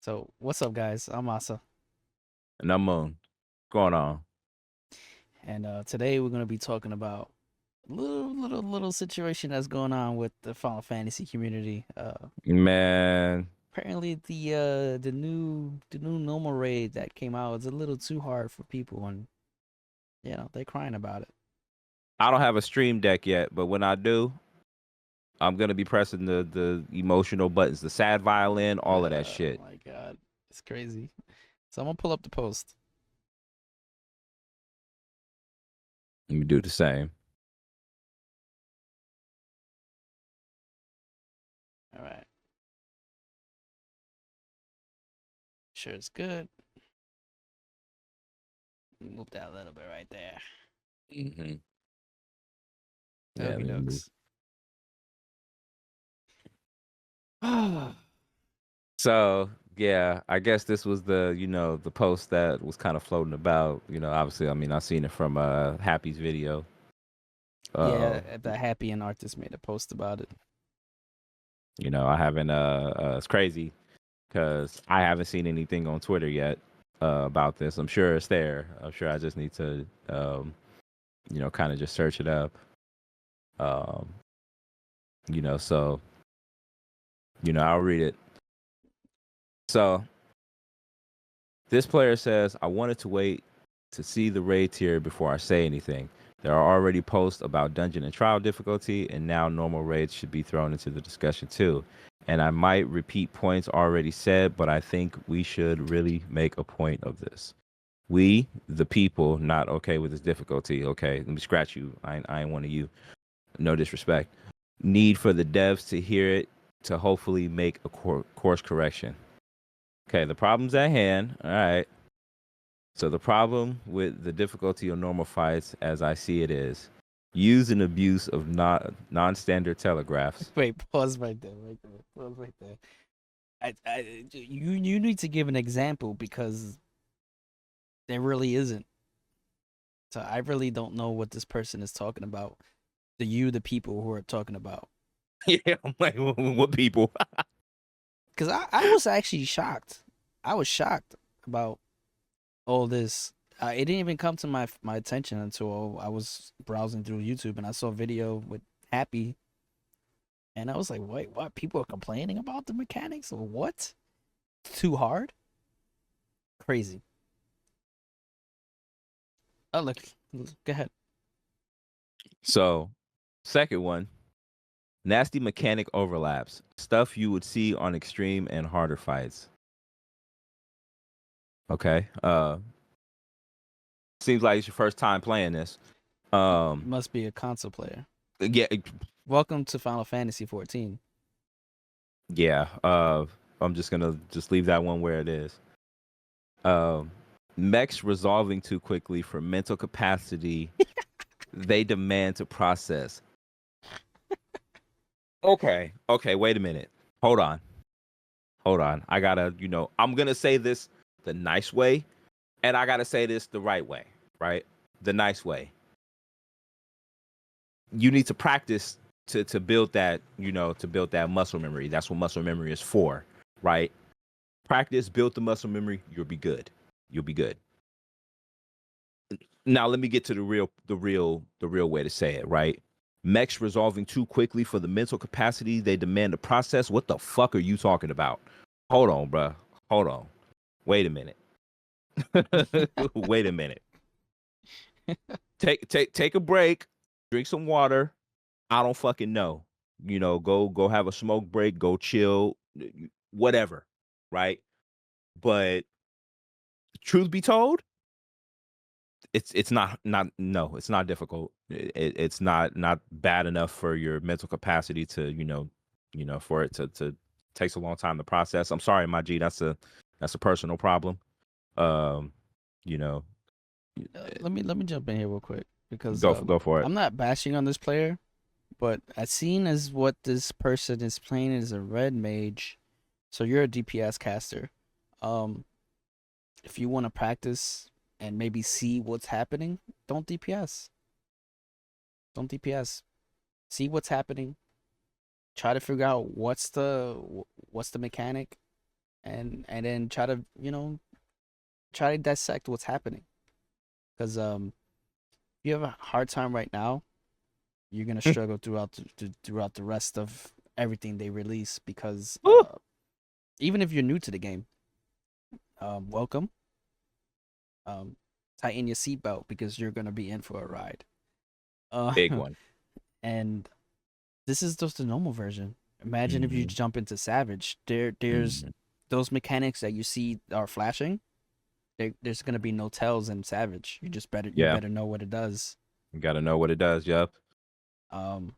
So, what's up, guys? I'm Asa, And I'm Moon. What's going on? and today we're gonna be talking about a little situation that's going on with the Final Fantasy community. Man, Apparently, the new normal raid that came out is a little too hard for people, and they're crying about it. I don't have a stream deck yet, but when I do, I'm gonna be pressing the emotional buttons, the sad violin, all of that Oh shit. my god, it's crazy. So I'm gonna pull up the post. Let me do the same. All right, sure it's good. Move that a little bit right there. hmm Yeah, Okie let me move. dokes. So yeah, I guess this was the post that was kind of floating about. Obviously, I mean, I seen it from Happy's video. Uh, Yeah, the Happy and artist made a post about it. I haven't. It's crazy because I haven't seen anything on Twitter yet about this. I'm sure it's there. I'm sure I just need to kind of just search it up. Um, so I'll read it. So this player says, I wanted to wait to see the raid tier before I say anything. There are already posts about dungeon and trial difficulty, and now normal raids should be thrown into the discussion too. And I might repeat points already said, but I think we should really make a point of this. We, the people, not okay with this difficulty. Okay, let me scratch you. I ain't one of you. No disrespect. Need for the devs to hear it to hopefully make a course correction. Okay, the problem's at hand. All right. So the problem with the difficulty of normal fights, as I see it, is use and abuse of non-standard telegraphs. Wait, pause right there. Right there. Pause right there. You need to give an example because there really isn't. So I really don't know what this person is talking about. The people who are talking about. Yeah, I'm like, what people? Because I was actually shocked. I was shocked about all this. It didn't even come to my attention until I was browsing through YouTube and I saw a video with Happy, and I was like, "Wait, what? People are complaining about the mechanics or what? Too hard? Crazy." Oh look, go ahead. So, second one, nasty mechanic overlaps, stuff you would see on extreme and harder fights. Okay. Seems like it's your first time playing this. You must be a console player. Yeah, Welcome to Final Fantasy 14. yeah. I'm just gonna just leave that one where it is. Um, Mechs resolving too quickly for mental capacity they demand to process. Okay, wait a minute. Hold on. Hold on. I gotta, I'm gonna say this the nice way, and I gotta say this the right way, right? The nice way. You need to practice to build that, to build that muscle memory. That's what muscle memory is for, right? Practice, build the muscle memory, you'll be good. You'll be good. Now let me get to the real way to say it, right? Mechs resolving too quickly for the mental capacity they demand to process. What the fuck are you talking about? Hold on, bruh. Hold on. Wait a minute. Wait a minute. Take a break. Drink some water. I don't fucking know. Go have a smoke break. Go chill. Whatever, right? But truth be told, it's not no, it's not difficult. It's not bad enough for your mental capacity to for it to takes a long time to process. I'm sorry, my G. That's a personal problem. Um, you know, Let me jump in here real quick because go for it. I'm not bashing on this player, but as seen as what this person is playing is a red mage, so you're a DPS caster. Um, if you want to practice and maybe see what's happening, don't DPS. Don't DPS. See what's happening. Try to figure out what's the mechanic, and then try to try to dissect what's happening. Because if you have a hard time right now, you're gonna struggle throughout the rest of everything they release. Because Woo! even if you're new to the game, welcome. Um, Tighten your seatbelt because you're gonna be in for a ride. Uh, Big one. and this is just the normal version. Imagine if you Hmm. jump into Savage. There's Hmm. those mechanics that you see are flashing. There's gonna be no tells in Savage. You Yeah, better know what it does. you got to know what it does. Yep. Um,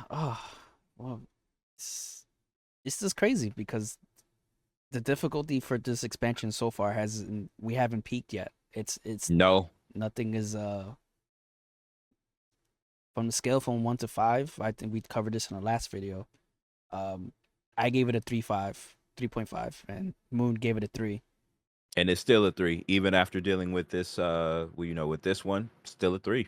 oh, well, it's it's just crazy because the difficulty for this expansion so far has we haven't peaked yet. It's No. nothing is from the scale from 1 to 5. I think we covered this in the last video. Um, I gave it a 3.5, 3.5, and Moon gave it a 3. And it's still a 3, even after dealing with this. With this one, still a 3.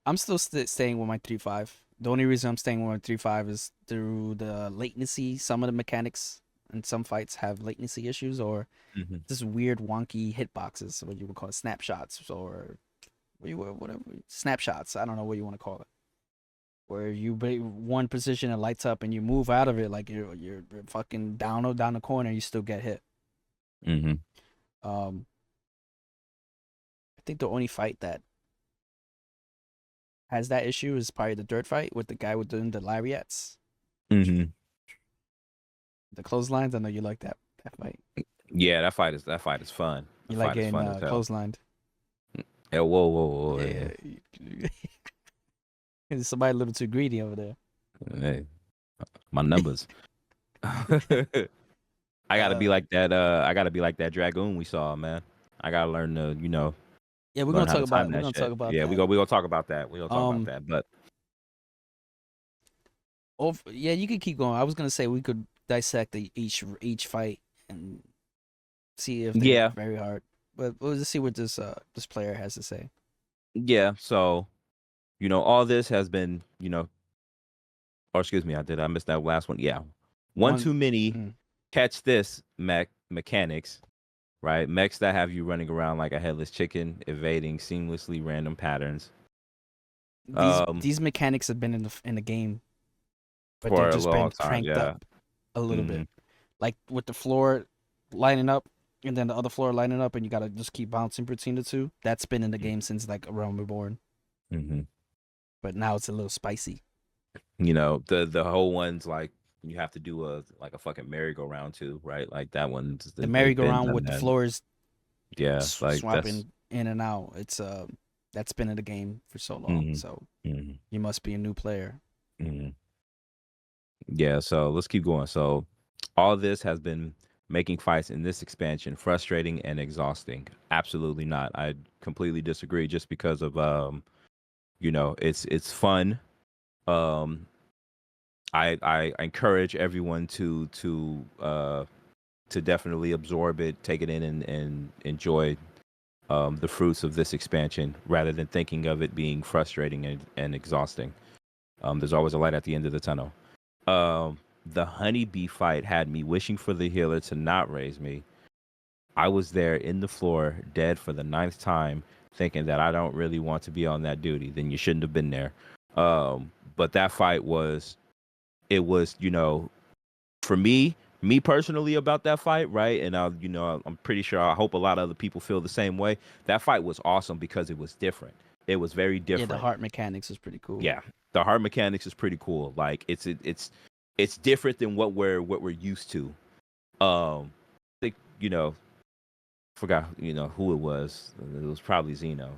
I'm still staying with my 3.5. The only reason I'm staying with my 3.5 is through the latency. Some of the mechanics and some fights have latency issues or Hmm. just weird wonky hitboxes, what you would call it, snapshots or whatever snapshots. I don't know what you want to call it. Where you one position and lights up and you move out of it like you're fucking down the corner, you still get hit. Hmm. Um, I think the only fight that has that issue is probably the dirt fight with the guy with the lariats, Hmm. the clotheslines. I know you like that fight. Yeah, that fight is fun. That You like fight is getting fun as hell. clotheslined. Yeah, whoa, whoa, whoa, Yeah, hey, somebody a little too greedy over there. hey, my numbers. I gotta be Uh, like that. I gotta be like that dragoon we saw, man. I gotta learn to, yeah, learn how to time we're that gonna talk shit. about Yeah, we that. go. We gonna talk about that. We gonna talk about Um, that. But yeah, you could keep going. I was gonna say we could dissect each fight and see if they're yeah, very hard. But we'll just see what this player has to say. yeah. So all this has been, or excuse me, I missed that last one. Yeah, one One, too many. mm, Catch this mechanics, right? Mechs that have you running around like a headless chicken, evading seamlessly random patterns. Um, these mechanics have been in the game, but they've for a just long been time. cranked Yeah. up a little Hmm. bit. Like with the floor lining up and then the other floor lining up, and you gotta just keep bouncing between the two. That's been in the game since like Realm Reborn, Hmm. but now it's a little spicy. The whole one's like you have to do a fucking merry-go-round too, right? Like that one's The they've been merry-go-round done with the that. floors Yeah, like that's. swapping in and out. It's that's been in the game for so long. Hmm. So Hmm. you must be a new player. Hmm. Yeah, so let's keep going. So all this has been making fights in this expansion frustrating and exhausting. Absolutely not. I completely disagree just because of it's fun. Um I encourage everyone to definitely absorb it, take it in and enjoy the fruits of this expansion rather than thinking of it being frustrating and exhausting. There's always a light at the end of the tunnel. The honeybee fight had me wishing for the healer to not raise me. I was there in the floor, dead for the ninth time, thinking that I don't really want to be on that duty. Then you shouldn't have been there. But that fight was, for me personally about that fight, right? And I'm pretty sure, I hope a lot of other people feel the same way. That fight was awesome because it was different. It was very Yeah, the different. heart mechanics is pretty cool. Yeah, the hard mechanics is pretty cool. Like it's different than what we're used to. I think forgot who it was. It was probably Zeno.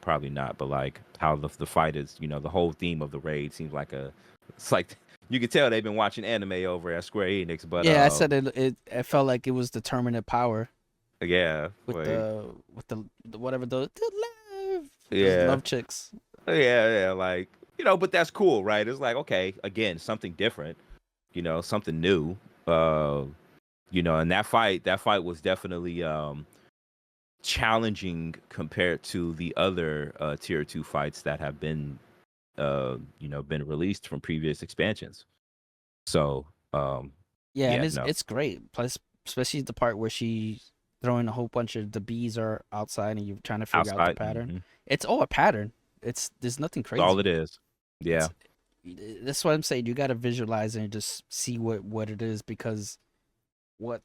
Probably not, but like how the fight is. The whole theme of the raid seems like it's like you could tell they've been watching anime over at Square Enix. But Yeah, I said it felt like it was determinate power yeah, with like the whatever those yeah, love chicks. yeah, like but that's cool, right? It's like okay, again, something different. Something new. Uh, and that fight was definitely challenging compared to the other tier 2 fights that have been released from previous expansions. So um Yeah, and Yeah, it's no, it's great. Plus, especially the part where she's throwing a whole bunch of the bees are outside and you're trying to figure out the outside. pattern. Mm-hmm. It's all a pattern. It's there's nothing That's all it crazy. is. It's Yeah, that's what I'm saying. You got to visualize and just see what it is because what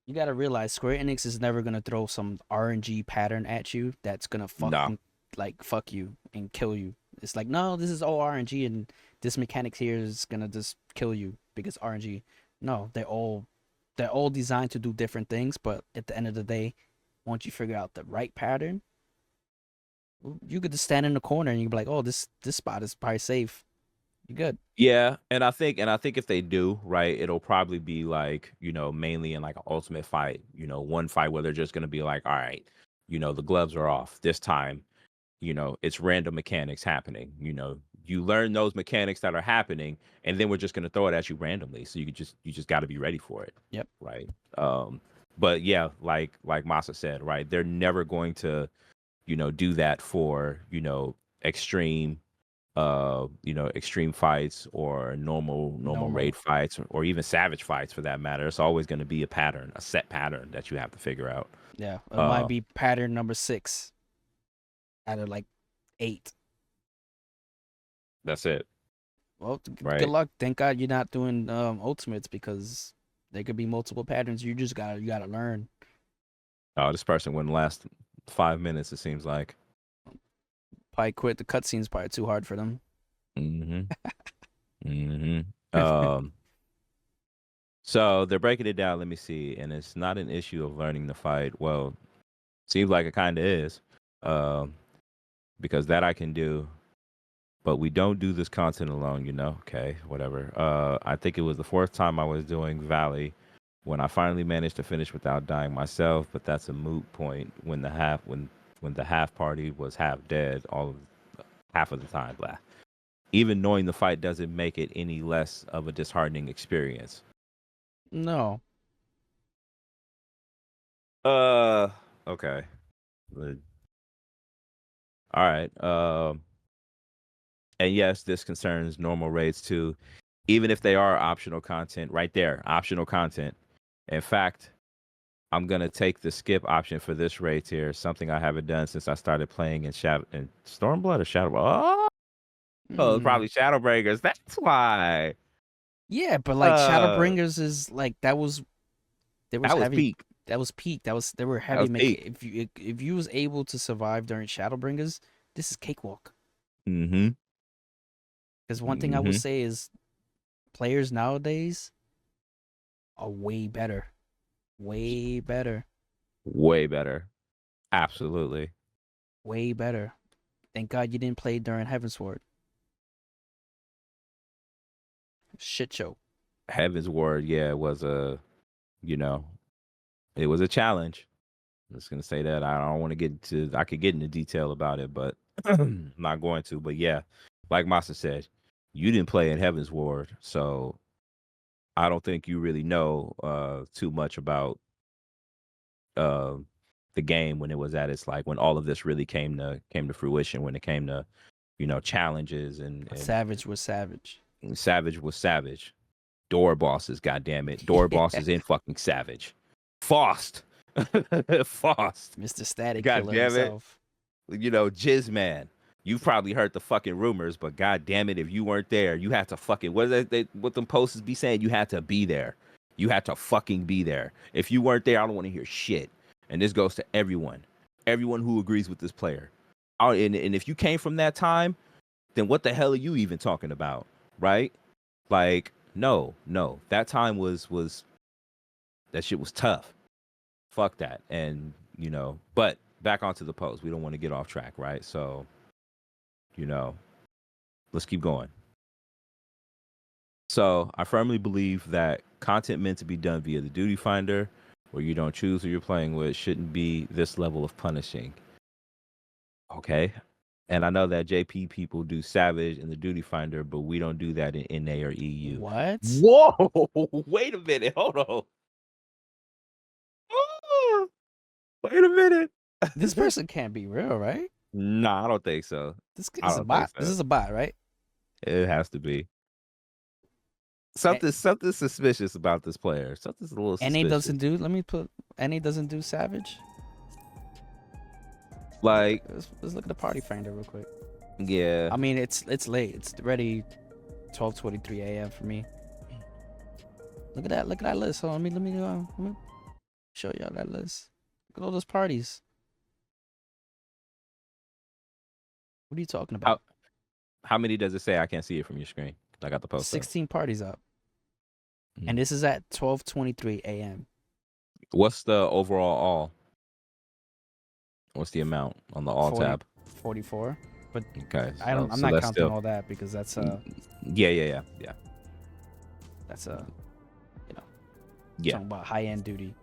you got to realize Square Enix is never gonna throw some RNG pattern at you that's gonna no, fucking like fuck you and kill you. It's like no, this is all RNG and this mechanics here is gonna just kill you because RNG. No, they're all designed to do different things, but at the end of the day, once you figure out the right pattern, you could just stand in the corner and you be like, oh, this spot is probably safe. You good? yeah, and I think if they do, right, it'll probably be like, mainly in like an ultimate fight, one fight where they're just gonna be like, all right, the gloves are off this time. It's random mechanics happening. You learn those mechanics that are happening, and then we're just gonna throw it at you randomly. So you just got to be ready for it, Yep. right? Um, but yeah, like Masa said, right, they're never going to do that for extreme extreme fights or normal Normal. raid fights or even savage fights for that matter. It's always going to be a pattern, a set pattern that you have to figure out. Yeah, it might uh be pattern number 6 out of like 8. that's it, Well, good right? luck. Thank God you're not doing ultimates because there could be multiple patterns. You gotta learn. Oh, this person wouldn't last 5 minutes, it seems like. Probably quit. The cutscene's probably too hard for them. Hmm. Hmm. um so they're breaking it down, let me see, and it's not an issue of learning the fight. Well, seems like it kind of is, um because that I can do. But we don't do this content alone, Okay, whatever. I think it was the fourth time I was doing Valley when I finally managed to finish without dying myself, but that's a moot point when the half party was half dead half of the time. Blah. Even knowing the fight doesn't make it any less of a disheartening experience. No. Uh okay. Good. All right. And yes, this concerns normal raids too, even if they are optional content. Right there, optional content. In fact, I'm gonna take the skip option for this raid tier, something I haven't done since I started playing in Stormblood or Shadow. Hmm. Probably Shadowbringers. That's why. Yeah, but like Uh, Shadowbringers is like that was there was that was heavy. peak. That was peak. There were That heavy was mech. peak. If you was able to survive during Shadowbringers, this is cakewalk. Mm-hmm. Because one thing I will Mm-hmm. say is players nowadays are way better. Way better. Way better. Absolutely. Way better. Thank God you didn't play during Heavensward. Shit show. Heaven's Word, yeah, you know, it was a challenge. I'm just gonna say that. I don't want to get into. I could get into detail about it, but I'm not going to. But yeah, like Masa said, you didn't play in Heaven's Ward, so I don't think you really know too much about uh, the game when it was at its like when all of this really came to fruition. When it came to challenges Savage was savage. and Savage was Savage. Door bosses, goddamn it, door Yeah. bosses in fucking Savage. Faust, Faust. Mr. Static God Killer damn it. himself. Jizz Man. You've probably heard the fucking rumors, but god damn it, if you weren't there, you had to fucking what them posters be saying? You had to be there. You had to fucking be there. If you weren't there, I don't want to hear shit. And this goes to everyone. Everyone who agrees with this player. And if you came from that time, then what the hell are you even talking about? Right? Like, no, no. That time was that shit was tough. Fuck that. And, but back onto the post. We don't want to get off track, right? So, you know, let's keep going. So, I firmly believe that content meant to be done via the duty finder, where you don't choose who you're playing with, shouldn't be this level of punishing. Okay. And I know that JP people do Savage and the duty finder, but we don't do that in NA or EU. What? Whoa! Wait a minute. Hold on. Wait a minute. This person can't be real, right? Nah, I don't think so. This I is a don't think bot. This so. is a bot, right? It has to be. something suspicious about this player. Something's a little NA suspicious. doesn't do. Let me put. NA doesn't do Savage. Like, Let's look at the party finder real quick. yeah. I mean, it's late. It's already 12:23 a.m. for me. Look at that. Look at that list. Hold on, let me show y'all that list. Look at all those parties. What are you talking How about? how many does it say? I can't see it from your screen. I got the post up. 16 parties up, and Mm. this is at 12:23 a.m. What's the overall all? What's the amount on the all 40, tab? 44. But Okay, I'm so not that's counting still all that because that's yeah. that's you know Yeah. talking about high end duty.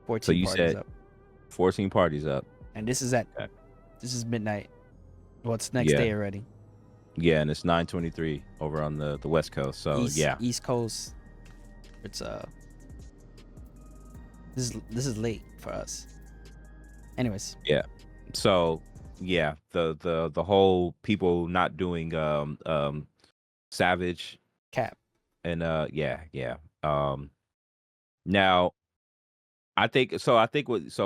So 14 you parties said up, 14 parties up. and this is midnight. Well, it's next Yeah. day already. Yeah, and it's 9:23 over on the West Coast. So yeah. East Coast. It's this is late for us. Anyways, Yeah. So yeah, the whole people not doing Savage cap. and yeah. Now I think so.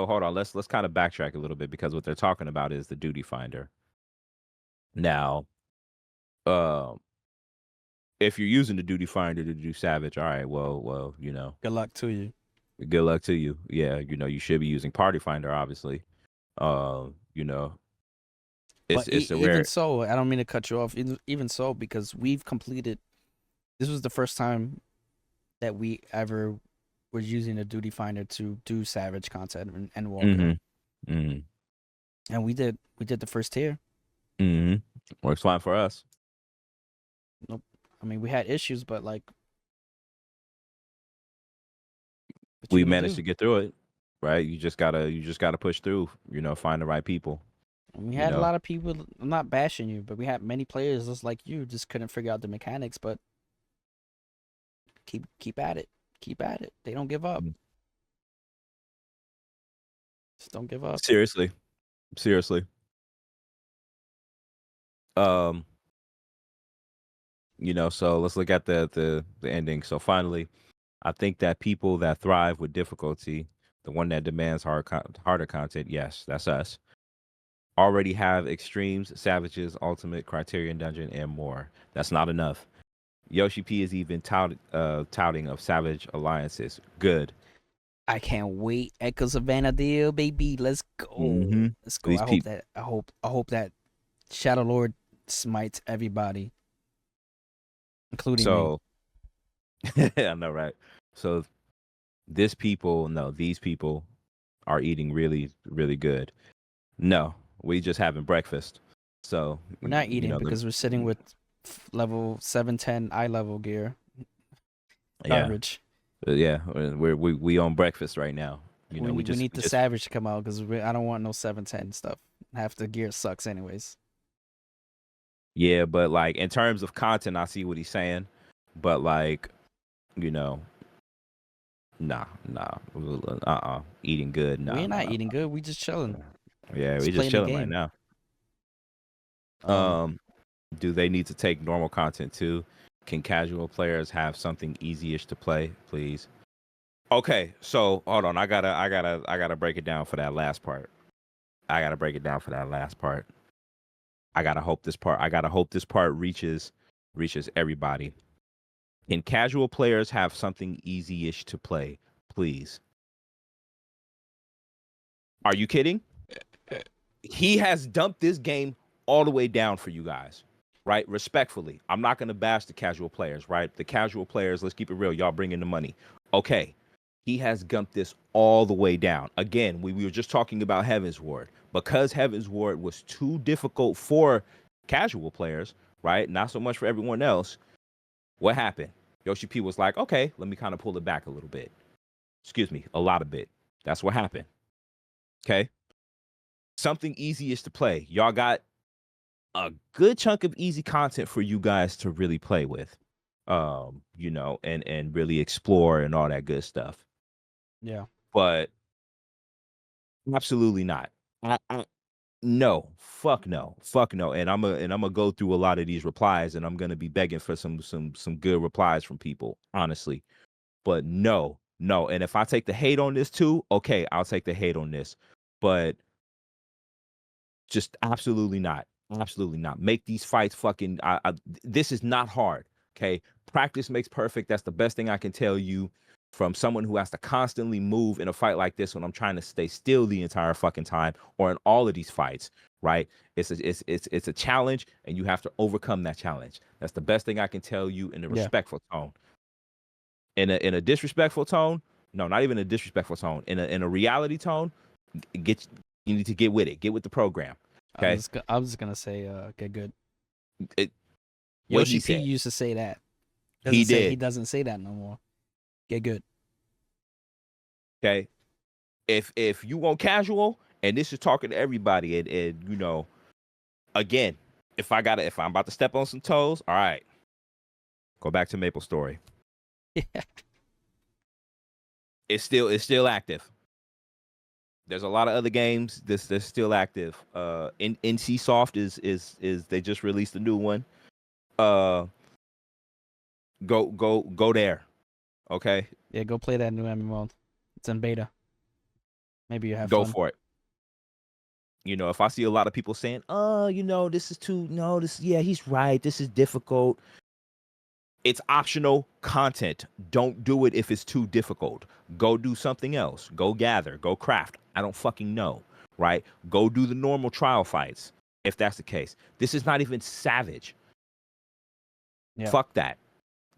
Hold on. Let's kind of backtrack a little bit because what they're talking about is the duty finder. Now, um, if you're using the duty finder to do Savage, all right. Well, Good luck to you. good luck to you. Yeah, you should be using Party Finder, obviously. Uh, you know, But it's a even rare. so, I don't mean to cut you off. Even so, because we've completed. This was the first time that we ever were using a duty finder to do Savage content and Walker, Mm-hmm. Mm-hmm. and we did the first tier. Mm-hmm. Works fine for us. Nope. I mean, we had issues, but like, what you We gonna managed do? to get through it, right? You just gotta push through. Find the right people. And we You had a know. lot of people. I'm not bashing you, but we had many players just like you, just couldn't figure out the mechanics. But keep at it. Keep at it. They don't give up. Mm. Just don't give up. Seriously, seriously. Um, so let's look at the ending. So finally, I think that people that thrive with difficulty, the one that demands harder content, yes, that's us, already have extremes, savages, ultimate, criterion dungeon, and more. That's not enough. Yoshi P is even touting of savage alliances. Good. I can't wait. Echo Savannah deal, baby. Let's go. Mm-hmm. Let's go. These people. I hope that Shadow Lord smites everybody, including me. So I know, right? So these people are eating really, really good. No, we just having breakfast. So We're not eating because we're sitting with level 710 eye level gear. yeah, Garbage. yeah, we on breakfast right now. We We just need the Savage to come out because I don't want no 710 stuff. Half the gear sucks anyways. yeah, but like in terms of content, I see what he's saying, but like you know, nah, eating good, We're not nah. eating good. We just chilling. Yeah, we Just just playing the chilling right game. now. Um, Do they need to take normal content too? Can casual players have something easy-ish to play, please? Okay, so hold on. I gotta break it down for that last part. I gotta break it down for that last part. I gotta hope this part reaches everybody. Can casual players have something easy-ish to play, please? Are you kidding? He has dumped this game all the way down for you guys, right? Respectfully, I'm not going to bash the casual players, right? The casual players, let's keep it real. Y'all bring in the money. Okay. He has dumped this all the way down. Again, we were just talking about Heaven's Ward. Because Heaven's Ward was too difficult for casual players, right? Not so much for everyone else. What happened? Yoshi P was like, okay, let me kind of pull it back a little bit. Excuse me, a lot of bit. That's what happened. Okay. Something easy is to play. Y'all got a good chunk of easy content for you guys to really play with. And really explore and all that good stuff. yeah. But absolutely not. No, fuck no, fuck no. And I'm gonna go through a lot of these replies, and I'm gonna be begging for some good replies from people, honestly. But no, no. And if I take the hate on this too, okay, I'll take the hate on this. But just absolutely not. Absolutely not. Make these fights fucking. This is not hard. Okay. Practice makes perfect. That's the best thing I can tell you from someone who has to constantly move in a fight like this when I'm trying to stay still the entire fucking time, or in all of these fights, right? It's a challenge, and you have to overcome that challenge. That's the best thing I can tell you in a Yeah. respectful tone. In a disrespectful tone, no, not even a disrespectful tone. In a reality tone, get you need to get with it. Get with the program. Okay. I was just gonna say, get good. It, what Yoshi he P said. used to say that. He He did. doesn't say that no more. Get good. Okay. If you want casual, and this is talking to everybody, and again, if I'm about to step on some toes, all right, go back to Maple Story. Yeah. It's still active. There's a lot of other games that's still active. NC Soft is they just released a new one. Uh, go there. Okay, Yeah, go play that new MMO. It's in beta. Maybe you have go fun. for it. If I see a lot of people saying, "Oh, this is too no, this yeah, he's right. This is difficult." It's optional content. Don't do it if it's too difficult. Go do something else. Go gather. Go craft. I don't fucking know, right? Go do the normal trial fights if that's the case. This is not even savage. Yeah. Fuck that.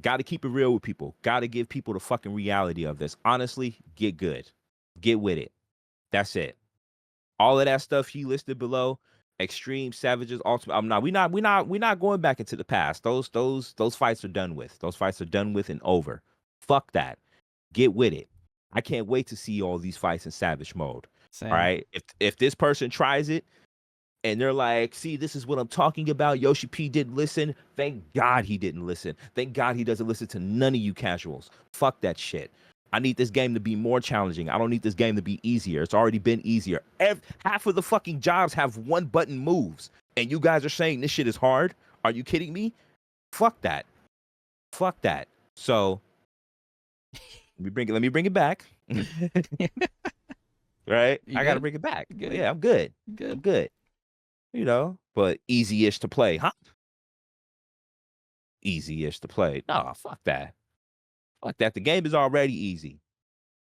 Got to keep it real with people. Got to give people the fucking reality of this. Honestly, get good. Get with it. That's it. All of that stuff he listed below, extreme savages, ultimate. I'm not. We not going back into the past. Those fights are done with. Those fights are done with and over. Fuck that. Get with it. I can't wait to see all these fights in savage mode. All Same. right. If this person tries it and they're like, see, this is what I'm talking about. Yoshi P didn't listen. Thank God he didn't listen. Thank God he doesn't listen to none of you casuals. Fuck that shit. I need this game to be more challenging. I don't need this game to be easier. It's already been easier. Half of the fucking jobs have one button moves. And you guys are saying this shit is hard? Are you kidding me? Fuck that. Fuck that. So let me bring it back. Right? You I gotta good? bring it back. Good. Yeah, I'm good. I'm Good. good. But easy-ish to play, huh? Easy-ish to play. No, fuck that. Fuck that. The game is already easy.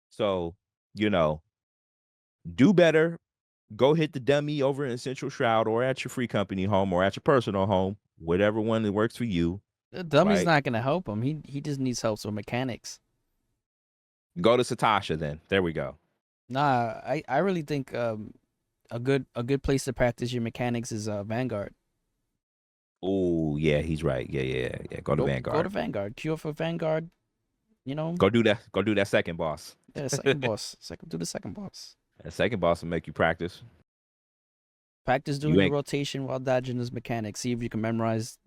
So, you know, do better. Go hit the dummy over in Central Shroud or at your free company home or at your personal home, whatever one that works for you, The dummy's right? not gonna help him. He just needs help with mechanics. Go to Satasha then. There we go. Nah, I really think a good place to practice your mechanics is Vanguard. Oh, yeah, he's right. Yeah. Go to Go to Vanguard. Vanguard. Queue up for Vanguard. You know, Go do that. Go do that second boss. yeah, second boss. Do the second boss. That second boss will make you practice. Practice doing You your ain't rotation while dodging his mechanics. See if you can memorize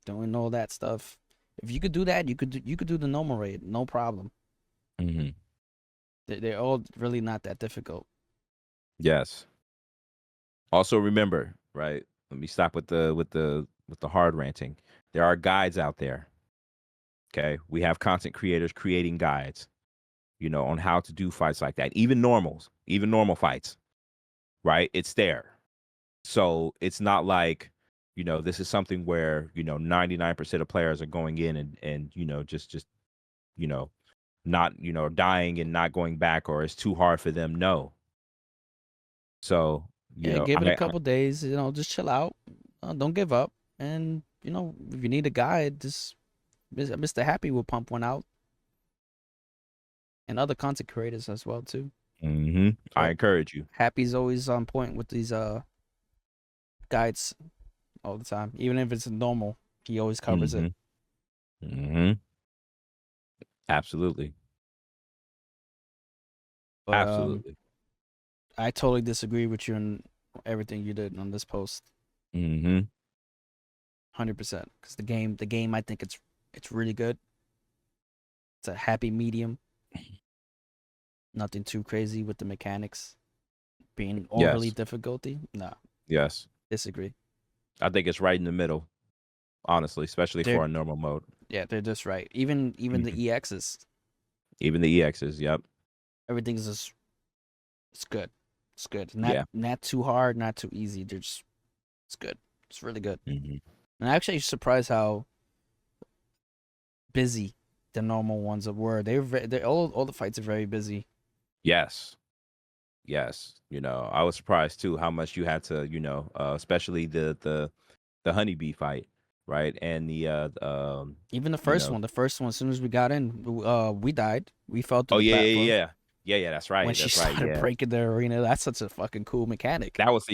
doing all that stuff. If you could do that, you could do the normal raid, no problem. hmm They're all really not that difficult. Yes. Also remember, right? Let me stop with the hard ranting. There are guides out there. Okay. We have content creators creating guides, on how to do fights like that. Even normals, even normal fights, right? It's there. So it's not like, this is something where, 99% of players are going in and just you know, not, dying and not going back, or it's too hard for them. No. So, Yeah, give it a I couple days. Just chill out. Don't give up. And if you need a guide, just Mr. Happy will pump one out, and other content creators as well too. I But encourage you. Happy's always on point with these guides all the time. Even if it's normal, he always covers it. hmm hmm Absolutely. But Absolutely. I totally disagree with you on everything you did on this post. hmm 100%. Because the game, I think it's really good. It's a happy medium. Nothing too crazy with the mechanics being overly Yes. difficulty. Nah. Yes. Disagree. I think it's right in the middle, honestly, especially They're for a normal mode. yeah, they're just right. Even Mhm. the EXs, Even the EXs. Yep. everything's just it's good. It's good. Not Yeah. not too hard, not too easy. They're just it's good. It's really good. Hmm. And I'm actually surprised how busy the normal ones were. They all the fights are very busy. Yes. Yes. I was surprised too how much you had to, especially the honeybee fight, right? And Even you know, the first one, as soon as we got in, we died. We fell through oh the yeah, yeah, platform yeah, yeah, yeah. That's when right. she That's right. started Yeah, breaking the arena. That's such a fucking cool mechanic. that was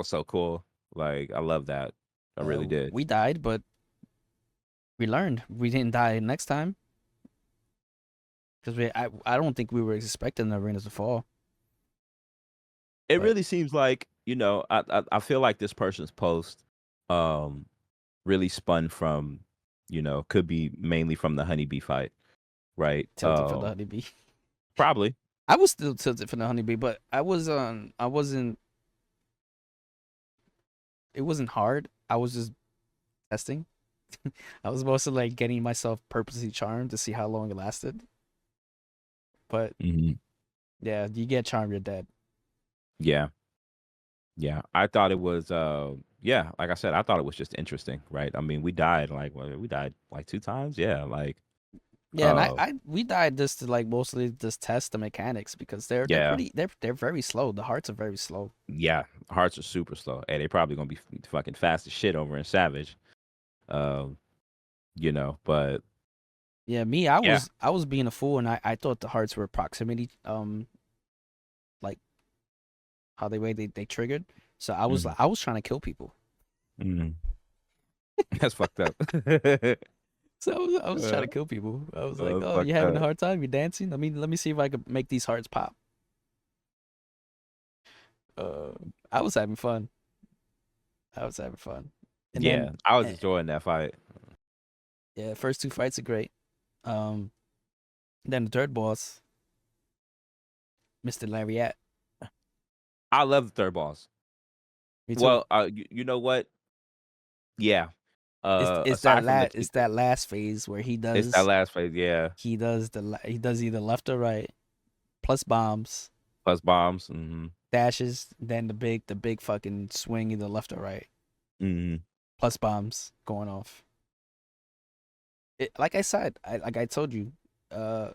so cool. Like I love that. I really did. We died, but we learned. We didn't die next time because I don't think we were expecting the arenas to fall. It But really seems like I feel like this person's post, um, really spun from, could be mainly from the honeybee fight, right? tilted for the honeybee. Probably. I was still tilted for the honeybee, but I wasn't. It wasn't hard. I was just testing. I was mostly like getting myself purposely charmed to see how long it lasted. But Hmm. yeah, you get charmed, you're dead. Yeah. Yeah, I thought it was yeah, like I said, I thought it was just interesting, right? I mean, we died like 2 times. Yeah, like Yeah, and uh we died just to like mostly just test the mechanics because yeah, they're very slow. The hearts are very slow. yeah, hearts are super slow. And they probably going to be fucking fast as shit over in Savage. Um, but Yeah, me, yeah. I was being a fool and I thought the hearts were proximity like how they triggered. So Mhm. I was trying to kill people. Mhm. That's fucked up. So I was trying uh, to kill people. I was like, "Oh, you fucked having a up. hard time? You dancing? Let me see if I could make these hearts pop." Uh, I was having fun. I was having fun. And Yeah, then, I was eh, enjoying that fight. yeah, first two fights are great. Um, then the third boss, Mr. Lariat. I love the third boss. Me too. Well, you know what? Yeah. Aside from the It's that last phase where it's that last phase, yeah. he does either left or right plus bombs Plus bombs. Mhm. dashes then the big fucking swing either left or right Mhm. plus bombs going off. Like I said, like I told you, uh,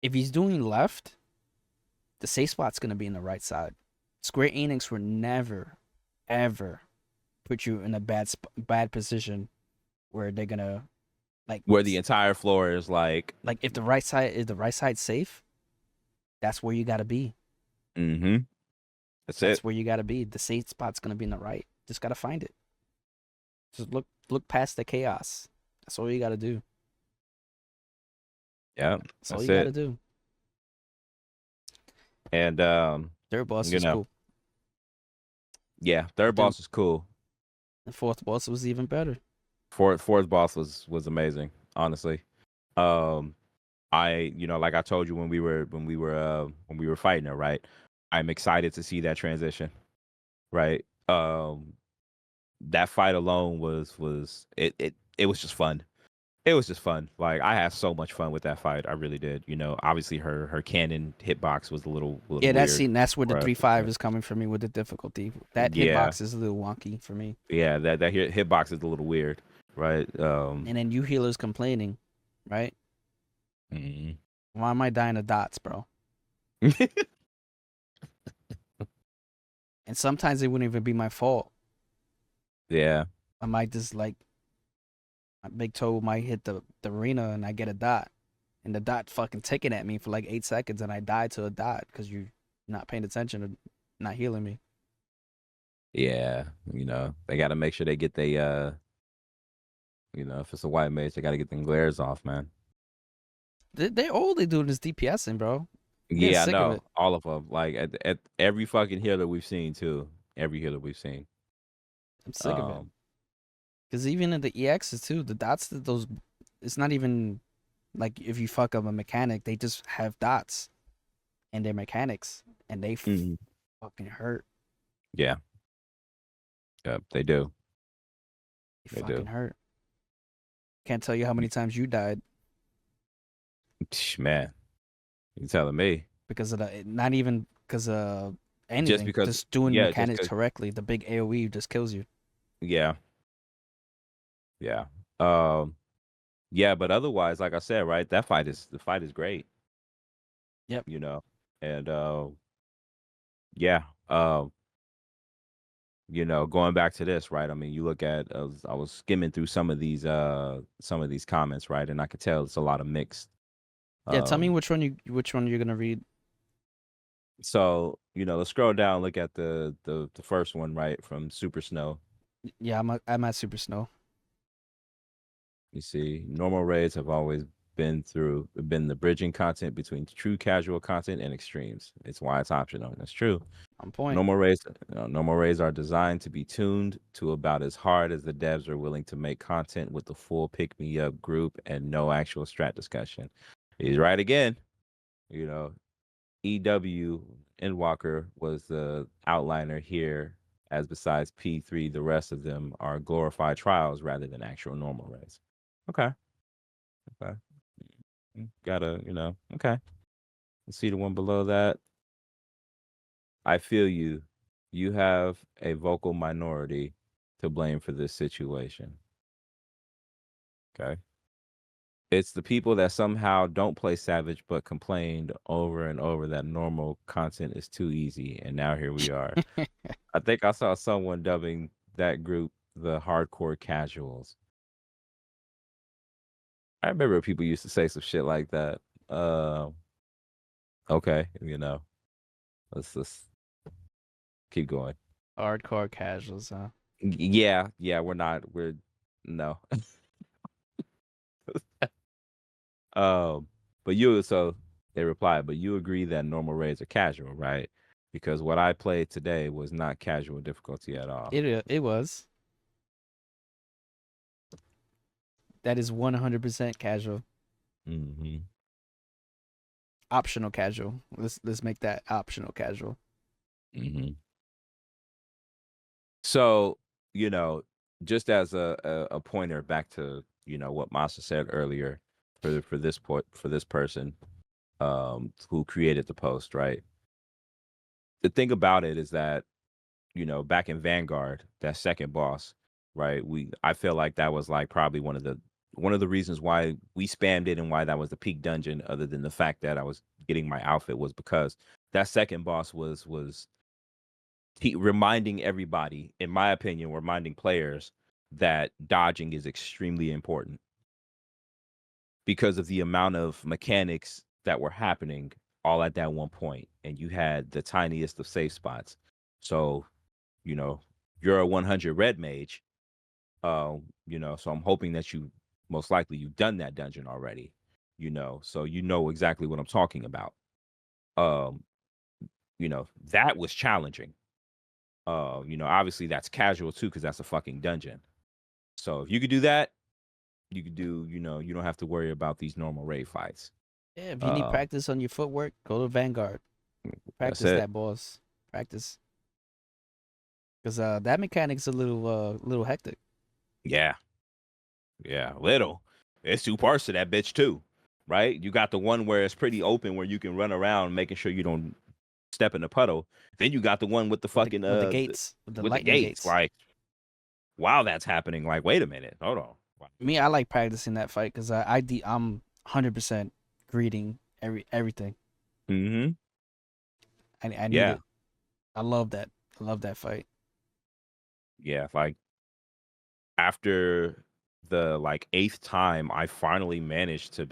if he's doing left, the safe spot's gonna be in the right side. Square Enix will never, ever put you in a bad position where they're gonna like Where the entire floor is like if the right side safe, that's where you gotta be. mhm. That's it. That's where you gotta be. The safe spot's gonna be in the right. Just gotta find it. Just look past the chaos. That's all you gotta do. Yeah, That's all that's you gotta it. do. And Third boss you was know, cool. yeah, But third then boss is cool. the fourth boss was even better. Fourth boss was amazing, honestly. Um like I told you when we were fighting her, right? I'm excited to see that transition, right? That fight alone it was just fun. It was just fun. Like I had so much fun with that fight. I really did. Obviously her cannon hitbox was a little Yeah, weird that's where the for us. 3.5 But is coming for me with the difficulty. That yeah, hitbox is a little wonky for me. yeah, that hitbox is a little weird, right? And then you healers complaining, right? Mhm. Why am I dying to dots, bro? And sometimes it wouldn't even be my fault. Yeah, I might just like my big toe might hit the arena and I get a dot. And the dot fucking ticking at me for like 8 seconds and I die to a dot because you're not paying attention or not healing me. yeah. They got to make sure they get if it's a white mage, they got to get them glares off, man. They all they doing is DPSing, bro. I'm getting Yeah, I sick of know it. all of them. Like at every fucking healer we've seen too. Every healer we've seen. I'm sick of it. Um, Because even in the EXs too, the dots that those, it's not even like if you fuck up a mechanic, they just have dots and their mechanics and they mhm. fucking hurt. Yeah, Yep, they do. They They fucking do. hurt. Can't tell you how many times you died Man, you telling me? because of the not even because of Just anything, because, just doing yeah, just mechanics because, correctly. The big AOE just kills you. yeah, yeah. Um, yeah, but otherwise, like I said, right, the fight is great, Yep. you know, and yeah, um, going back to this, right? I mean, you look at, I was skimming through some of these comments, right, and I could tell it's a lot of mixed. Yeah. Tell me Um, which one you're gonna read. so let's scroll down, look at the first one, right, from Super Snow. Yeah, I'm at Super Snow. You see, normal raids have always been the bridging content between true casual content and extremes. It's why it's optional. That's true. On point. Normal raids are designed to be tuned to about as hard as the devs are willing to make content with the full pick me up group and no actual strat discussion. He's right again. You know, EW Endwalker was the outliner here, as besides P3, the rest of them are glorified trials rather than actual normal raids. Okay. Okay. Gotta, okay. Let's see the one below that. I feel you. You have a vocal minority to blame for this situation. Okay. It's the people that somehow don't play Savage but complained over and over that normal content is too easy. And now here we are. I think I saw someone dubbing that group the hardcore casuals. I remember people used to say some shit like that. Uh, okay, let's keep going. Hardcore casuals, huh? Yeah, yeah, we're no. Um, but they replied, but you agree that normal raids are casual, right? Because what I played today was not casual difficulty at all. It was. That is 100% casual. Hmm. Optional casual. Let's make that optional casual. Hmm. So, you know, just as a pointer back to, what Masa said earlier for this person who created the post, right? The thing about it is that back in Vanguard, that second boss, right? I feel like that was like probably one of the reasons why we spammed it and why that was the peak dungeon, other than the fact that I was getting my outfit, was because that second boss was reminding everybody, in my opinion, reminding players that dodging is extremely important because of the amount of mechanics that were happening all at that one point, and you had the tiniest of safe spots. So you know, you're a 100 red mage. So I'm hoping that most likely you've done that dungeon already, so you know exactly what I'm talking about. Um, that was challenging. Obviously that's casual too, because that's a fucking dungeon. So if you could do that, you could do, you don't have to worry about these normal raid fights. Yeah, if you need Um, practice on your footwork, go to Vanguard. that's Practice it. that, boss. Practice, because that mechanic's a little hectic. Yeah. Yeah, little. It's two parts to that bitch too, right? You got the one where it's pretty open, where you can run around making sure you don't step in the puddle. Then you got the one with the fucking With the gates, with the with the lightning gates. gates. Like, while that's happening, like, wait a minute, hold on. Me, I like practicing that fight because I'm 100% greeting everything. Mm-hmm. I need Yeah, it. I love that. I love that fight. yeah. Like after the like eighth time, I finally managed to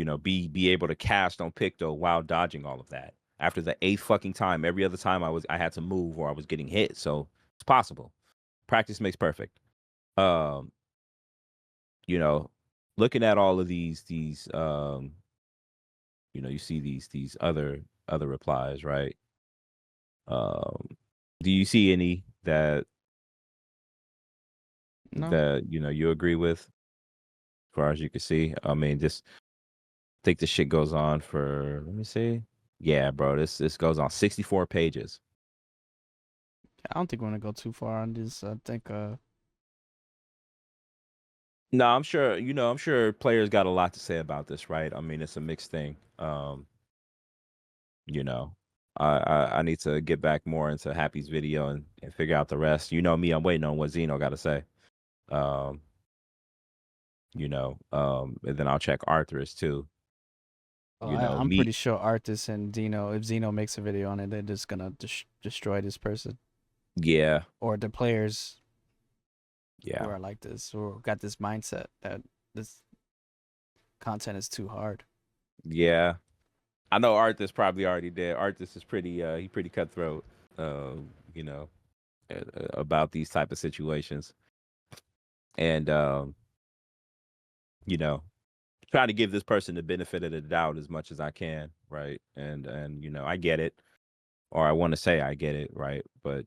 be able to cast on Picto while dodging all of that. After the eighth fucking time, every other time I had to move or I was getting hit. So it's possible. Practice makes perfect. Um, you know, looking at all of these you see these other replies, right? Um, do you see any No, that you agree with, as far as you can see? I mean, just think this shit goes on for, let me see. Yeah, bro, this goes on 64 pages. I don't think we're gonna go too far on this. I think No, I'm sure. I'm sure players got a lot to say about this, right? I mean, it's a mixed thing. You know, I need to get back more into Happy's video and figure out the rest. You know me, I'm waiting on what Zeno got to say. Um, and then I'll check Arthur's too. I'm Me, pretty sure Artis and Dino, if Zeno makes a video on it, they're just gonna destroy this person yeah, or the players who yeah, are like this or got this mindset that this content is too hard. yeah. I know Arthur's probably already dead. Arthur is he pretty cutthroat. You know, about these type of situations, and you know, try to give this person the benefit of the doubt as much as I can, right? And I get it, or I want to say I get it, right? But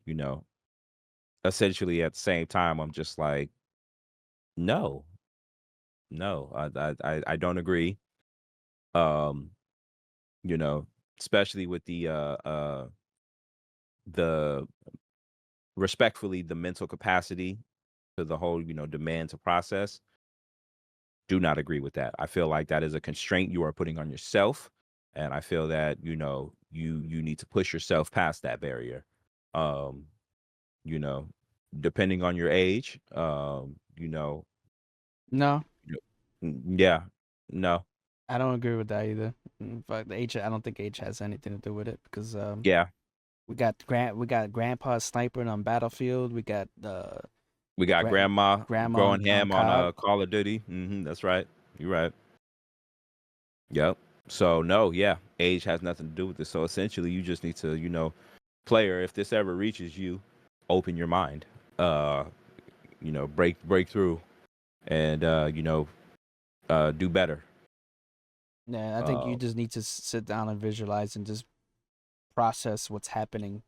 essentially at the same time, I'm just like, no, no, I don't agree. Um, you know, especially with the respectfully the mental capacity to the whole demand to process. Do not agree with that. I feel like that is a constraint you are putting on yourself, and I feel that you need to push yourself past that barrier. Um, you know, depending on your age, No, yeah, no, I don't agree with that either. But I don't think age has anything to do with it because yeah, we got Grandpa sniping on Battlefield. We got we got gra- grandma Grandma growing on ham on COD. Call of Duty. That's right. You're right. Yep. So no, yeah, age has nothing to do with this. So essentially, you just need to, player, if this ever reaches you, open your mind. Uh, break through and do better. Yeah, I think you Uh, just need to sit down and visualize and just process what's happening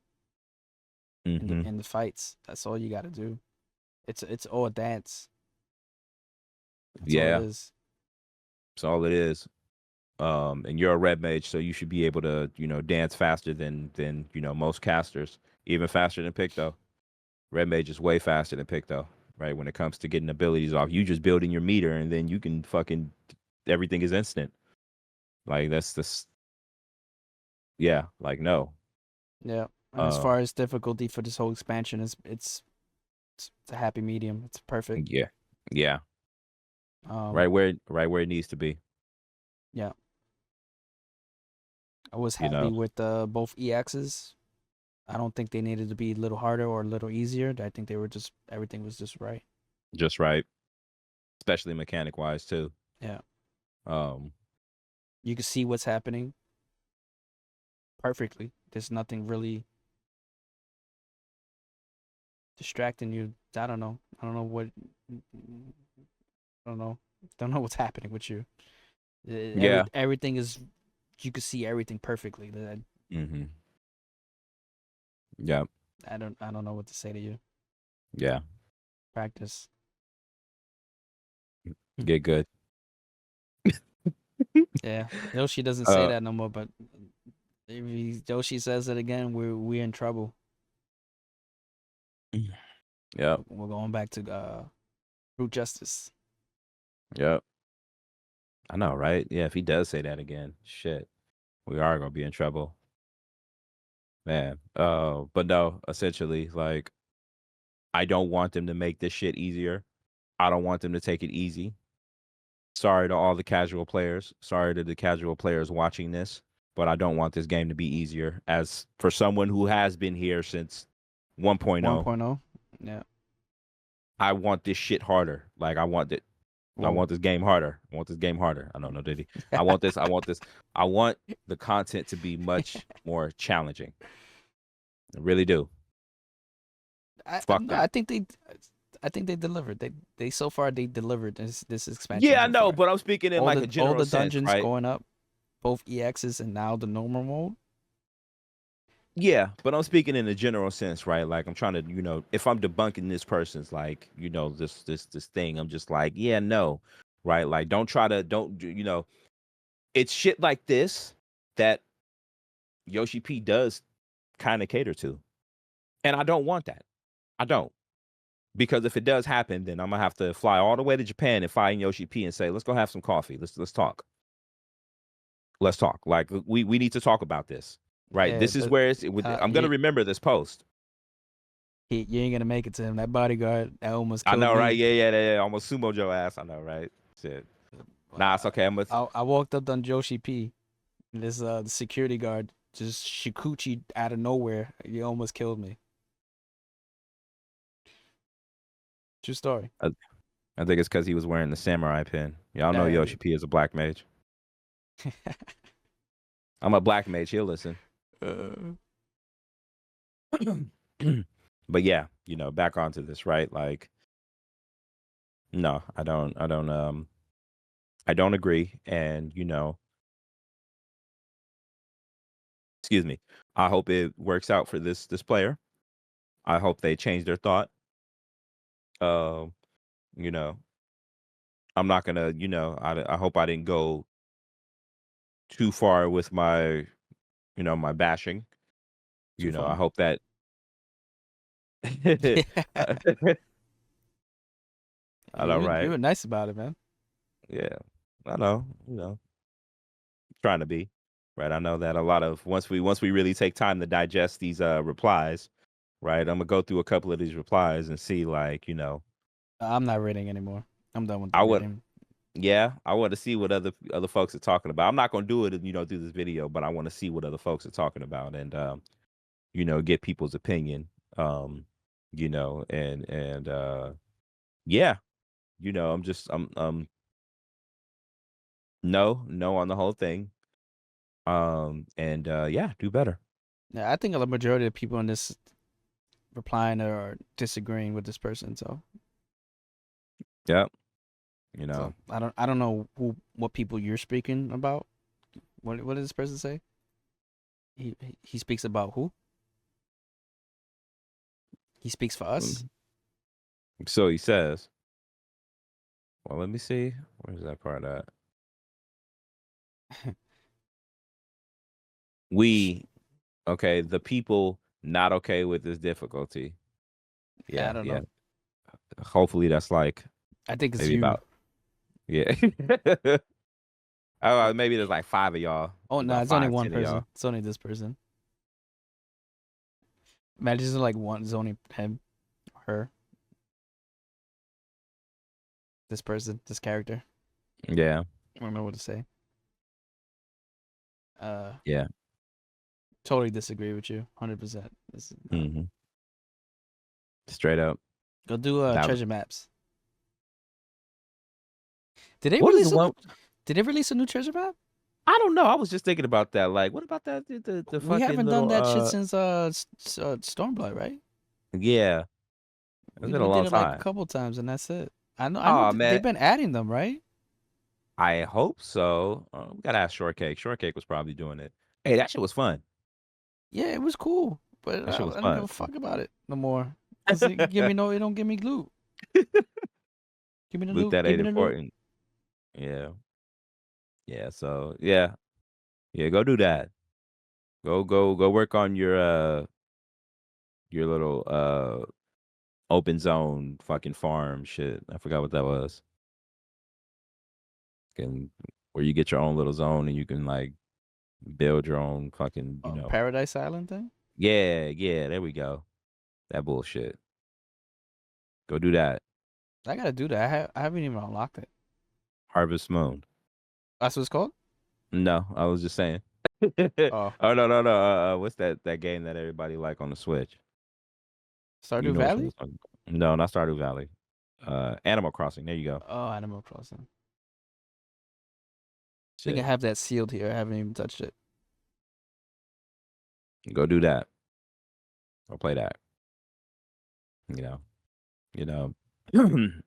hmm in the fights. That's all you got to do. It's all a dance. That's all it Yeah, is. that's all it is. And you're a red mage, so you should be able to, dance faster than most casters, even faster than Picto. Red mage is way faster than Picto, right? When it comes to getting abilities off, you just building your meter, and then you can fucking everything is instant. Like that's this, yeah. Like no, Yeah. And as uh, far as difficulty for this whole expansion, it's a happy medium. It's perfect. yeah, yeah. Um, Right where it needs to be. yeah. I was You happy know, with both EXs. I don't think they needed to be a little harder or a little easier. I think they were just everything was just right. just right, especially mechanic wise too. Yeah. Um, You can see what's happening perfectly. There's nothing really distracting you. I don't know. I don't know what. I don't know. Don't know what's happening with you. yeah. Everything is. You can see everything perfectly. hmm Yeah, I don't know what to say to you. yeah. Practice. Get good. Yeah. Yoshi doesn't say Uh, that no more, but if Yoshi says it again, we're in trouble. yep, We're going back to brute justice. yep. I know, right? Yeah, if he does say that again, shit, we are gonna be in trouble, man. But no, essentially, like, I don't want them to make this shit easier. I don't want them to take it easy. Sorry to all the casual players. Sorry to the casual players watching this, but I don't want this game to be easier. As for someone who has been here since 1.0, 1.0. Yeah. I want this shit harder. Like I want it. I Whoa. want this game harder. I want this game harder. I don't know, Diddy. I want this. I want this. I want the content to be much more challenging. I really do. Fuck No, that. I think they delivered. They so far they delivered this expansion Yeah, I so know, far. but I'm speaking in like a All general the sense, dungeons right? going up, both EXs and now the normal mode. Yeah, but I'm speaking in a general sense, right? Like I'm trying to, if I'm debunking this person's like, this thing, I'm just like, yeah, no, right? Like don't, it's shit like this that Yoshi P does kind of cater to. And I don't want that. I don't. Because if it does happen, then I'm gonna have to fly all the way to Japan and find Yoshi P and say, let's go have some coffee. Let's talk. Let's talk. Like we need to talk about this. Right. Yeah, This is where it's I'm gonna you, remember this post. you ain't gonna make it to him. That bodyguard that almost I killed know, right? me. Yeah. Almost sumo Joe ass. I know, right? Shit. Nah, it's Uh, okay. I'm gonna I walked up on Joshi P. This the security guard just shikuchi out of nowhere. He almost killed me. True story. I think it's because he was wearing the samurai pin. Y'all know Uh, Yoshi P is a black mage. I'm a black mage. He'll listen. uh, But yeah, back onto this, right? Like, no, I don't agree. And, excuse me. I hope it works out for this player. I hope they change their thought. Um, you know, I'm not gonna, I hope I didn't go too far with my, my bashing. too I far. hope that I know, You right? were nice about it, man. Yeah. I know, trying to be. Right. I know that a lot of once we really take time to digest these replies, right? I'm gonna go through a couple of these replies and see like, I'm not reading anymore. I'm done with the I would reading. yeah, I want to see what other folks are talking about. I'm not gonna do it, through this video, but I want to see what other folks are talking about and get people's opinion. And yeah, I'm no on the whole thing. And yeah, do better. Yeah, I think a majority of people in this replying or disagreeing with this person. Yep. So I don't know what people you're speaking about. What did this person say? He speaks about who? He speaks for us. So he says, well, let me see. Where's that part at? We, okay, the people not okay with this difficulty. I Yeah, don't yeah. know. Hopefully that's like I think it's maybe you. about, yeah. Oh, maybe there's like 5 of y'all. Oh There's no, about it's only five, one 10 of person. y'all. It's only this person. Imagine it's like one. It's only him, her, this person, this character. Yeah, I don't know what to say. Uh, yeah. totally disagree with you. 100%. This is no. hmm Straight up. Go do That treasure maps. Did they what is the release a new? one? Did they release a new treasure map? I don't know. I was just thinking about that. Like, what about that the We fucking haven't done little that shit since Stormblood, right? yeah. It's been a We did long it like a time. couple times, and that's it. I know Oh man, they've been adding them, right? I hope so. We gotta ask Shortcake. Shortcake was probably doing it. Hey, that shit was fun. Yeah, it was cool, but That shit was I don't give fun. a fuck about it no more. Cause it give me no, it don't give me loot. Give me the Loot loot. that Give ain't me the loot. important. Yeah. Yeah. So yeah. Yeah, go do that. Go work on your little open zone fucking farm shit. I forgot what that was. Can where you get your own little zone and you can like build your own fucking, Paradise Island thing. yeah, there we go. That bullshit. Go do that. I gotta do that. I haven't even unlocked it. Harvest Moon. That's what it's called. No, I was just saying. Oh, Oh no. What's that game that everybody like on the Switch? You Stardew know which one I'm Valley. talking about. No, not Stardew Valley. Animal Crossing. There you go. Oh, Animal Crossing. I think I Shit. have that sealed here. I haven't even touched it. Go do that. Go play that. You know. You know. The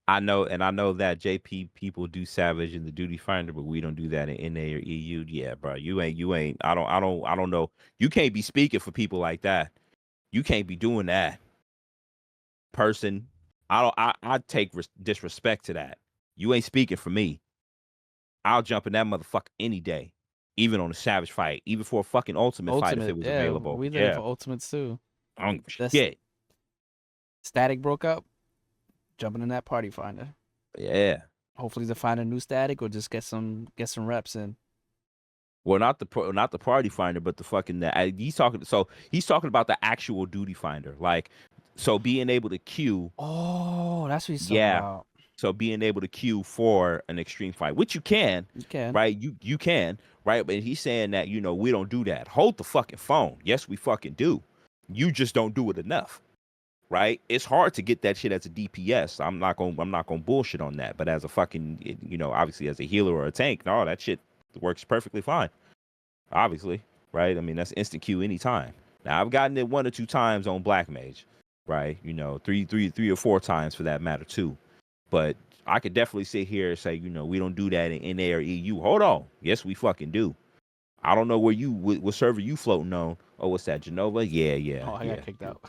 I know that JP people do Savage in the Duty Finder, but we don't do that in NA or EU. Yeah, bro. You ain't I don't know. You can't be speaking for people like that. You can't be doing that. Person. I take disrespect to that. You ain't speaking for me. I'll jump in that motherfucker any day. even on a Savage fight, even for a fucking Ultimate fight if it Ultimate, was yeah, available. we did it Yeah, for Ultimates too. I don't give a That's shit. Static broke up, jumping in that party finder. Yeah. Hopefully to find a new Static or just get some reps in. Well, not the party finder, but the fucking he's talking. So he's talking about the actual duty finder, like so being able to queue. Oh, that's what he's talking Yeah. about. So being able to queue for an extreme fight, which you can, You can. right? You can, right? But he's saying that we don't do that. Hold the fucking phone. Yes, we fucking do. You just don't do it enough, right? It's hard to get that shit as a DPS. I'm not gonna bullshit on that. But as a fucking obviously as a healer or a tank, no, that shit works perfectly fine. Obviously, right? I mean that's instant queue anytime. Now I've gotten it 1 or 2 times on Black Mage, right? Three or 4 times for that matter too. But I could definitely sit here and say, we don't do that in NA or EU. Hold on. Yes, we fucking do. I don't know what server you floating on. Oh, what's that, Genova? Yeah, Oh, I got kicked out.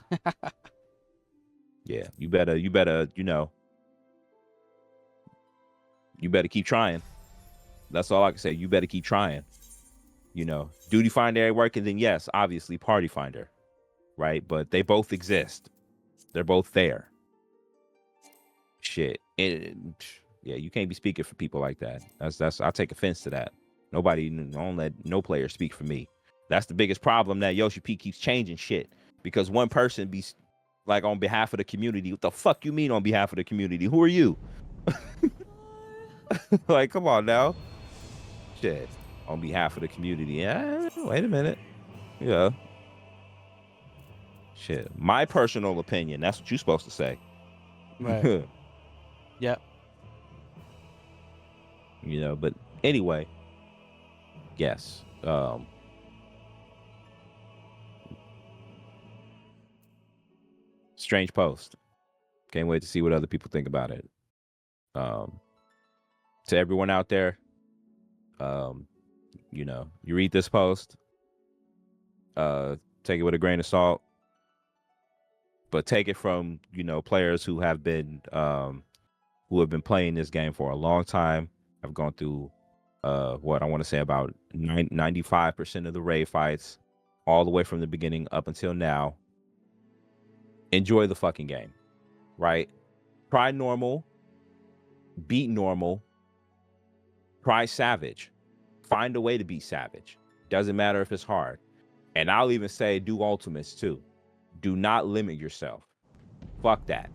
yeah. You better, you better keep trying. That's all I can say. You better keep trying. Duty Finder ain't working, then yes, obviously Party Finder, right? But they both exist. They're both there. Shit. Yeah, you can't be speaking for people like that. That's I take offense to that. Don't let no player speak for me. That's the biggest problem, that Yoshi P keeps changing shit because one person be like on behalf of the community. What the fuck you mean on behalf of the community? Who are you? Like, come on now. Shit. On behalf of the community. Yeah, wait a minute. Yeah. Shit. My personal opinion. That's what you're supposed to say. Right. Yep. But anyway, yes. Strange post. Can't wait to see what other people think about it. To everyone out there, you read this post, take it with a grain of salt, but take it from players who have been playing this game for a long time. I've gone through what I want to say about 95% of the raid fights, all the way from the beginning up until now. Enjoy the fucking game, right? Try normal, beat normal, try savage. Find a way to beat savage. Doesn't matter if it's hard. And I'll even say do ultimates too. Do not limit yourself. Fuck that.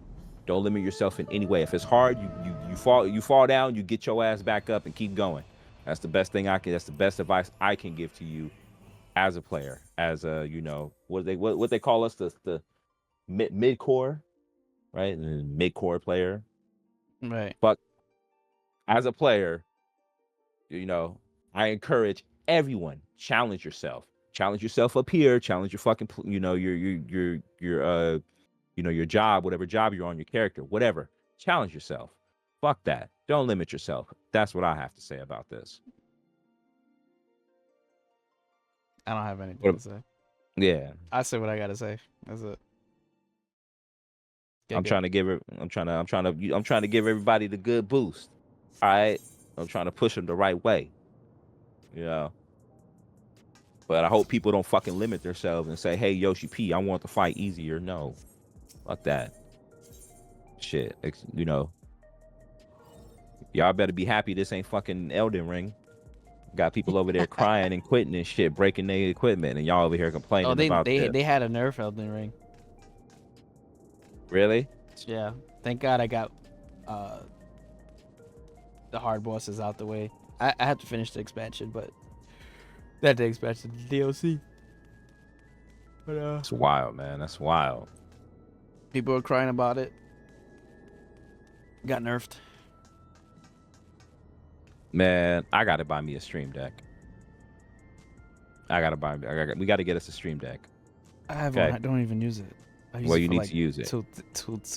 Don't limit yourself in any way. If it's hard, you fall down, you get your ass back up and keep going. That's the best thing that's the best advice I can give to you as a player, as a, what they call us, the mid core, right? Mid core player. Right. But as a player, I encourage everyone, challenge yourself. Challenge yourself up here. Challenge your fucking, your job, whatever job you're on, your character, whatever. Challenge yourself. Fuck that. Don't limit yourself. That's what I have to say about this. I don't have anything to say. Yeah. I say what I gotta say. That's it. I'm trying to give everybody the good boost. All right. I'm trying to push them the right way. But I hope people don't fucking limit themselves and say, hey, Yoshi P, I want the fight easier. No. Fuck that. Shit. Y'all better be happy this ain't fucking Elden Ring. Got people over there crying and quitting and shit, breaking their equipment, and y'all over here complaining Oh, about this. they had a nerf Elden Ring. Really? Yeah. Thank God I got the hard bosses out the way. I had to finish the expansion, but that the expansion, the DLC. But That's wild, man. That's wild. people are crying about it. Got nerfed. Man, I gotta buy me a stream deck. We gotta get us a stream deck. I have one. I don't even use it. I use Well, it you for need like to use it. Two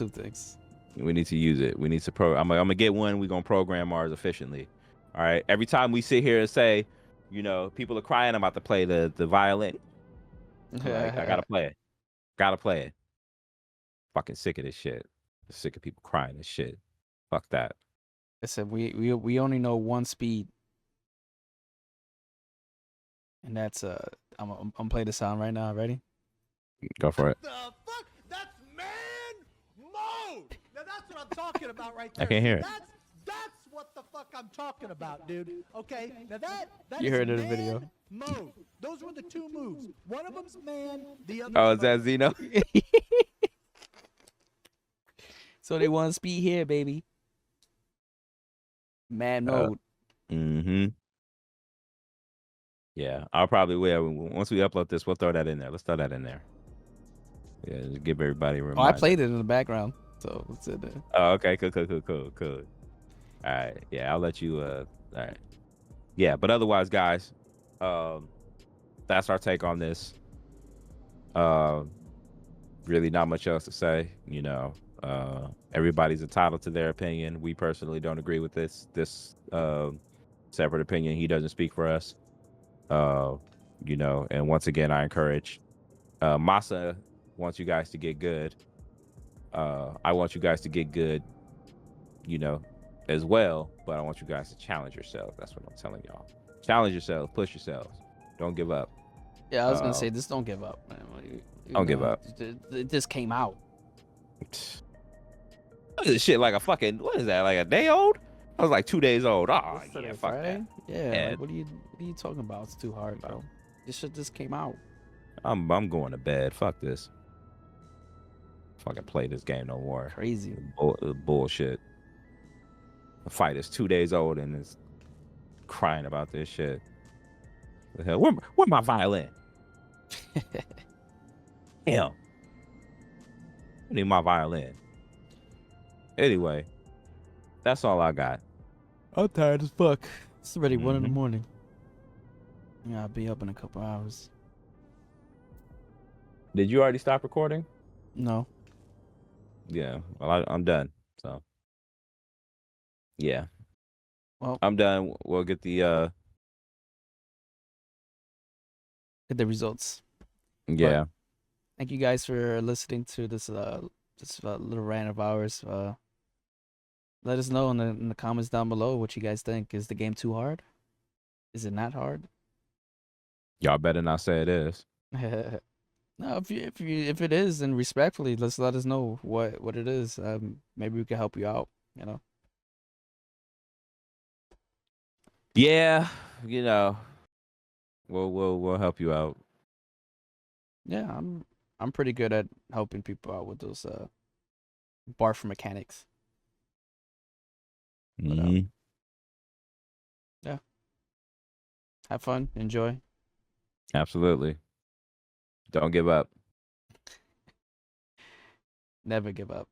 things. We need to use it. We need to I'm gonna get one. We're gonna program ours efficiently. All right. Every time we sit here and say, people are crying about to play the violin. Like, I gotta play it. Gotta play it. Fucking sick of this shit. Sick of people crying this shit. Fuck that. I said we only know one speed. And that's I'm playing the sound right now. Ready? Go for it. The fuck? That's man mode. Now that's what I'm talking about right there. I can't hear it. That's what the fuck I'm talking about, dude. Okay. Now that You is heard it in the man video. mode. Those were the two moves. One of them's man. The other. Oh, is that Zeno? So they want speed here, baby. Man mode. Mm-hmm. Yeah, I'll probably will. Once we upload this, we'll throw that in there. Let's throw that in there. Yeah, just give everybody a Oh, reminder. I played it in the background, so it's in there. Oh, okay, cool. All right, yeah, I'll let you. All right, yeah, but otherwise, guys, that's our take on this. Really, not much else to say. You know, everybody's entitled to their opinion. We personally don't agree with this separate opinion. He doesn't speak for us. You know, and once again, I encourage. Masa wants you guys to get good. I want you guys to get good, you know, as well. But I want you guys to challenge yourselves. That's what I'm telling y'all. Challenge yourselves. Push yourselves. Don't give up. Yeah, I was gonna say just don't give up, man. Don't give up. It just came out. Look at this shit like a fucking, what is that, like a day old? I was like 2 days old. Oh, yeah, fuck Friday? that. Yeah, And- like, what are you talking about? It's too hard, bro. This shit just came out. I'm going to bed. Fuck this. Fucking play this game no more. Crazy. Bullshit. The fight is 2 days old and is crying about this shit. The hell? Where my violin? Hell. I need my violin. Anyway, that's all I got. I'm tired as fuck. It's already 1 in the Mhm. morning. Yeah, I'll be up in a couple hours. Did you already stop recording? No. Yeah. Well, I'm done. So, yeah. Well, I'm done. We'll get the get the results. yeah. Thank you guys for listening to this little rant of ours. Let us know in the comments down below what you guys think. Is the game too hard? Is it not hard? Y'all better not say it is. No, if it is, then respectfully, let us know what it is. Maybe we can help you out. You know. Yeah, you know. We'll help you out. Yeah, I'm pretty good at helping people out with those barf mechanics. But, Mhm. yeah. Have fun. Enjoy. Absolutely. Don't give up. Never give up.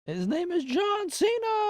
His name is John Cena.